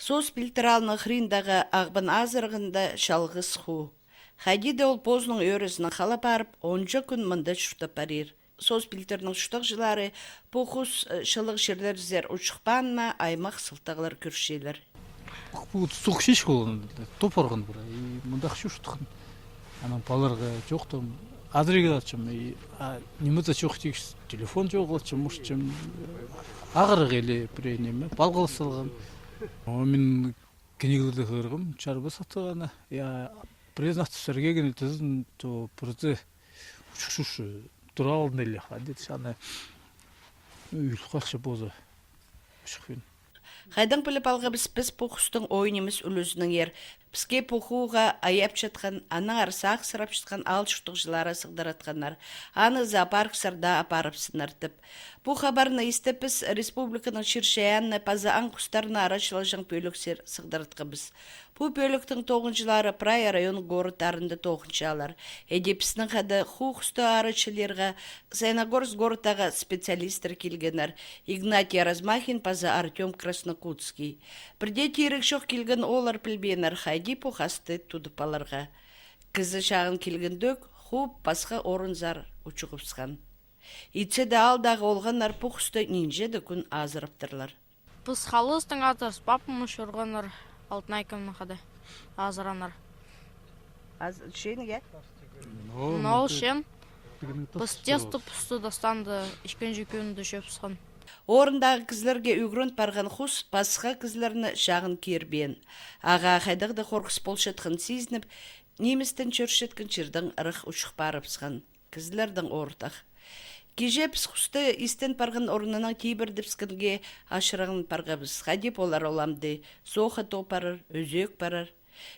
Сос пилтералны хриндағы ағбын азырғында шалғыз ху. Хадиде ол позның өрісінің қала барып, 10 күн мында шұртып барир. Сос пилтерінің шұртық жылары поқус шылық жерлер зер ұшықпанна аймақ сылтағылар күршелер. Бұл сұқ шеш қолын, топ орған бұра. Мұндақ шүштіқін. Анан баларға жоқтым. Адрегі атшым. Немізі жоқ текші. Телефон жоқ атшым, мұшчым. Ағыры келі бір неме. Балғалы салған. Мен кенегілді қырғым. Чарбы сатығаны. Признатысырге кені түзін бірді ұшқыш тұра алдын әлі. Адет шаны үйлі қақшы бозы ұшықпен. Хайдан біліп алға біз поқыстың ойынымыз үлізінің ер. Бізге поқуға аяп жатқан, аның арсақ сырап жатқан ал шұқтық жылары сығдаратқанар. Аны зоопарк сарда апарыпсынар тіп. Бұл хабарны естіп біз республиканың шершеянны паза аң құстарына арашылажың бөліксер сығдаратқа біз. Бұл бөліктің 9 жылары Прая район горыттарында 9 алар. Эдепісінің қады құсты арашылерға Зайногорск горыттағы специалистер келгенер. Игнатий Размахин паза Артем Краснокутский. Бірде терек шоқ келген олар пілбенер хайди поқасты тұдыпаларға. Кізі шағын келгендік хуп басқа орынзар ұчығыпсқан. Итсе де алдағы олғанар поқысты нинжеді күн азырыптырлар. Біз қалыстың атырс папымы шырғанар алтын айкымны қады азыранар. Шеніге? Нау шен. Біз тесті пұсты достанды ішкен жүкеуінді шөпсіған. Орындағы кізлерге үгірін барған құс басқа кізлеріні шағын кербен. Аға қайдағды қорқыс болшатқын сезініп, немістен чөршеткін чердің ұрық ұшық барыпсқан. Кізлердің ортақ. Кеже біз құсты істен барған орнынан кейбірдіпскінге ашырағын барғабыз. Қадеп олар оламды, соға топарыр, өзек барыр.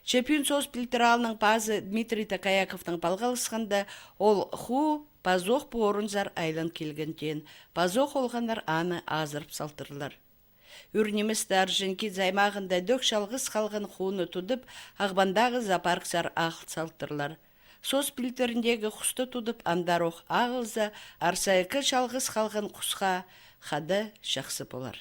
Чемпион сос пилтералының пазы Дмитрий Такаяковтың балғалысқанда ол ху пазоқ бұ орынзар айлан келгенден. Пазоқ олғанар аны азырып салтырлар. Үрнемісті аржынки займағында дөк шалғыз қалған хуыны тұдып, ағбандағы зоопарксар ағыл салтырлар. Сос пилтеріндегі құсты тұдып андароқ ағылза, арсайқы шалғыз қалған құсқа қады шақсы болар.